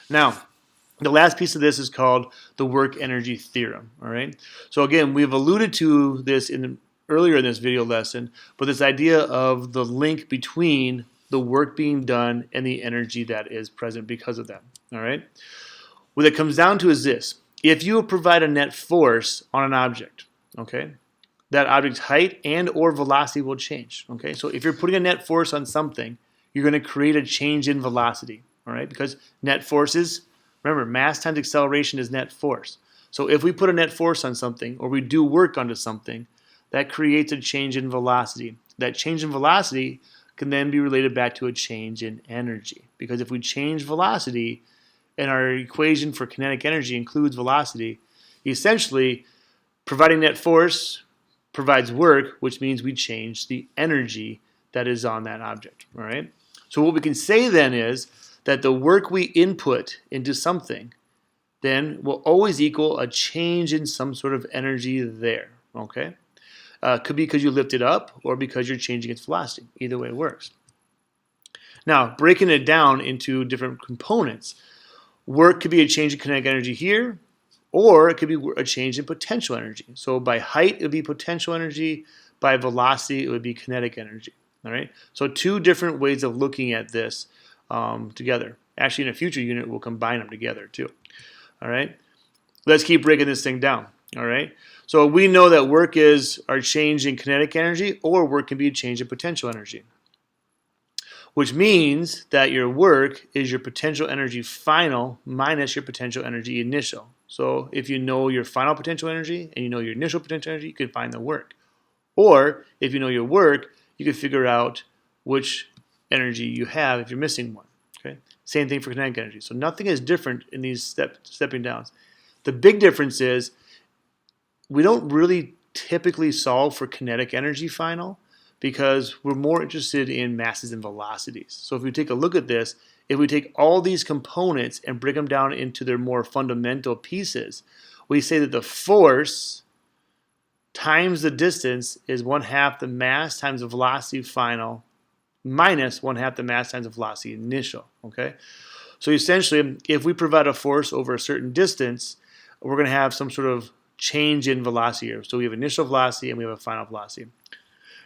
Now, the last piece of this is called the Work-Energy Theorem. All right. So again, we've alluded to this earlier in this video lesson, but this idea of the link between the work being done and the energy that is present because of that. All right. What it comes down to is this: if you provide a net force on an object, okay, that object's height and or velocity will change. Okay. So if you're putting a net force on something, you're going to create a change in velocity. All right, because net forces. Remember, mass times acceleration is net force. So if we put a net force on something or we do work onto something, that creates a change in velocity. That change in velocity can then be related back to a change in energy. Because if we change velocity and our equation for kinetic energy includes velocity, essentially providing net force provides work, which means we change the energy that is on that object. All right? So what we can say then is that the work we input into something then will always equal a change in some sort of energy there. Okay, could be because you lift it up or because you're changing its velocity. Either way it works. Now, breaking it down into different components, work could be a change in kinetic energy here, or it could be a change in potential energy. So by height, it would be potential energy. By velocity, it would be kinetic energy. All right. So two different ways of looking at this together. Actually, in a future unit, we'll combine them together too. All right. Let's keep breaking this thing down. All right. So we know that work is our change in kinetic energy, or work can be a change in potential energy, which means that your work is your potential energy final minus your potential energy initial. So if you know your final potential energy and you know your initial potential energy, you can find the work. Or if you know your work, you can figure out which energy you have if you're missing one. Okay. Same thing for kinetic energy. So nothing is different in these stepping downs. The big difference is we don't really typically solve for kinetic energy final because we're more interested in masses and velocities. So if we take a look at this, if we take all these components and break them down into their more fundamental pieces, we say that the force times the distance is 1/2 the mass times the velocity final minus 1/2 the mass times the velocity initial. Okay, so essentially, if we provide a force over a certain distance, we're going to have some sort of change in velocity here. So we have initial velocity and we have a final velocity.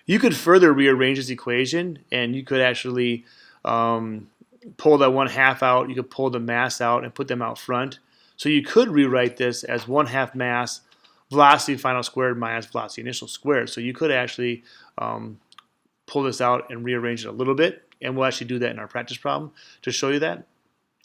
You could further rearrange this equation, and you could actually pull that 1/2 out. You could pull the mass out and put them out front. So you could rewrite this as 1/2 mass velocity final squared minus velocity initial squared. So you could actually pull this out and rearrange it a little bit, and we'll actually do that in our practice problem to show you that.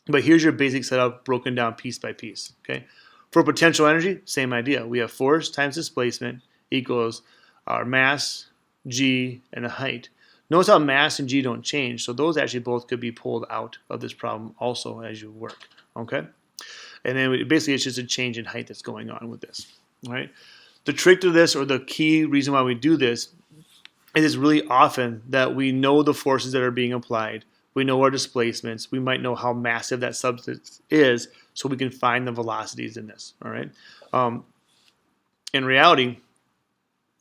But here's your basic setup broken down piece by piece. Okay, for potential energy, same idea. We have force times displacement equals our mass, g, and a height. Notice how mass and g don't change, so those actually both could be pulled out of this problem also as you work. Okay, and then basically it's just a change in height that's going on with this. All right. The trick to this, or the key reason why we do this, is really often that we know the forces that are being applied. We know our displacements. We might know how massive that substance is, so we can find the velocities in this. All right. In reality,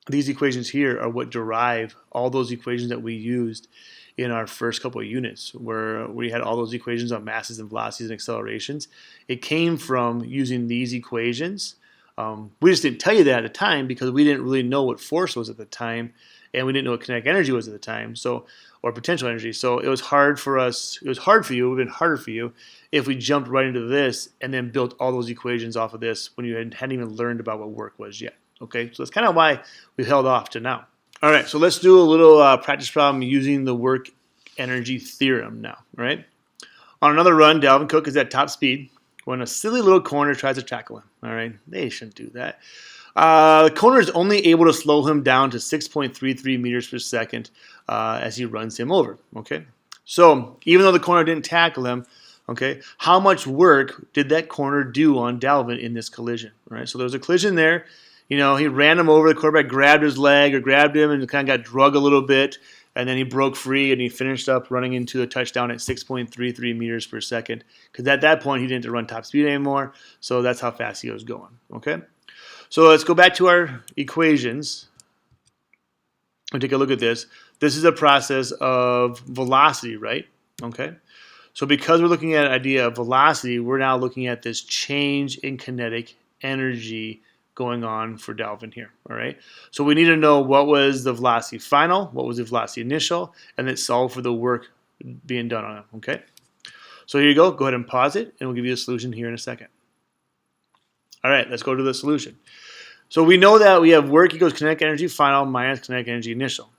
these equations here are what derive all those equations that we used in our first couple of units, where we had all those equations on masses and velocities and accelerations. It came from using these equations. We just didn't tell you that at the time because we didn't really know what force was at the time, and we didn't know what kinetic energy was at the time, or potential energy. So it was hard for us. It was hard for you. It would have been harder for you if we jumped right into this and then built all those equations off of this when you hadn't even learned about what work was yet. Okay, so that's kind of why we held off to now. All right, so let's do a little practice problem using the work-energy theorem now. All right. On another run, Dalvin Cook is at top speed when a silly little corner tries to tackle him. All right, they shouldn't do that. The corner is only able to slow him down to 6.33 meters per second as he runs him over. Okay, so even though the corner didn't tackle him, okay, how much work did that corner do on Dalvin in this collision? All right, so there was a collision there. You know, he ran him over. The quarterback grabbed his leg or grabbed him and kind of got drug a little bit. And then he broke free and he finished up running into a touchdown at 6.33 meters per second. Because at that point, he didn't have to run top speed anymore. So that's how fast he was going. Okay? So let's go back to our equations and take a look at this. This is a process of velocity, right? Okay? So because we're looking at an idea of velocity, we're now looking at this change in kinetic energy going on for Dalvin here. All right. So we need to know what was the velocity final, what was the velocity initial, and then solve for the work being done on it. Okay. So here you go. Go ahead and pause it, and we'll give you a solution here in a second. All right, let's go to the solution. So we know that we have work equals kinetic energy final minus kinetic energy initial,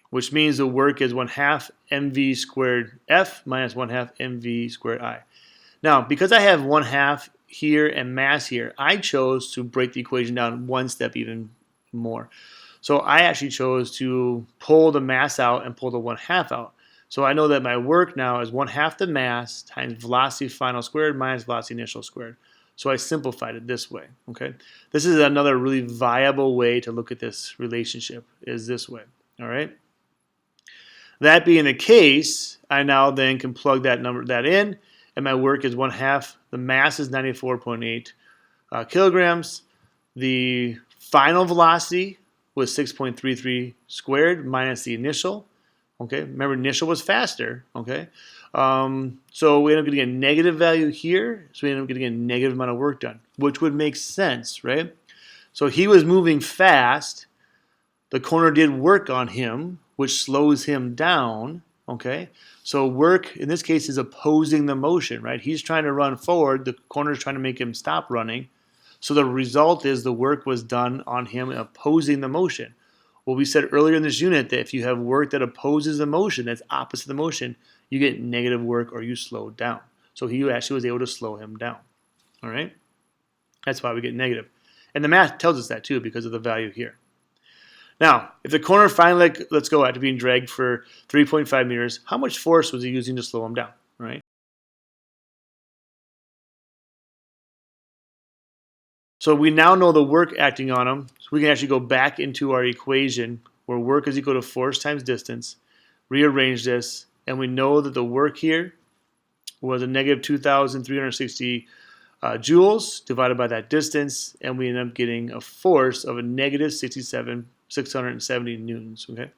which means the work is 1/2 mv squared F minus 1/2 mv squared I. Now, because I have 1/2 here and mass here, I chose to break the equation down one step even more. So I actually chose to pull the mass out and pull the 1/2 out. So I know that my work now is 1/2 the mass times velocity final squared minus velocity initial squared. So I simplified it this way. Okay, this is another really viable way to look at this relationship, is this way. All right. That being the case, I now then can plug that in, and my work is 1/2. The mass is 94.8 kilograms. The final velocity was 6.33 squared minus the initial. Okay, remember initial was faster. Okay, so we end up getting a negative value here. So we end up getting a negative amount of work done, which would make sense, right? So he was moving fast. The corner did work on him, which slows him down. Okay, so work in this case is opposing the motion, right? He's trying to run forward. The corner is trying to make him stop running. So the result is the work was done on him opposing the motion. Well, we said earlier in this unit that if you have work that opposes the motion, that's opposite the motion, you get negative work or you slow down. So he actually was able to slow him down. All right? That's why we get negative. And the math tells us that too because of the value here. Now, if the corner finally, let's go, after being dragged for 3.5 meters, how much force was he using to slow him down? Right? So we now know the work acting on him. So we can actually go back into our equation where work is equal to force times distance, rearrange this, and we know that the work here was a negative 2,360 joules divided by that distance, and we end up getting a force of a negative 670 newtons, okay?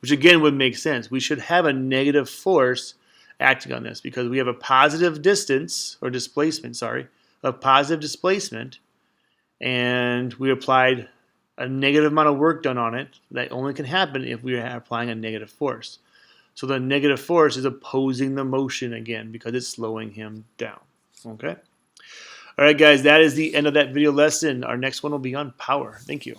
Which again would make sense. We should have a negative force acting on this because we have a positive distance, or displacement, sorry, a positive displacement, and we applied a negative amount of work done on it. That only can happen if we are applying a negative force. So the negative force is opposing the motion again because it's slowing him down. Okay? All right, guys, that is the end of that video lesson. Our next one will be on power. Thank you.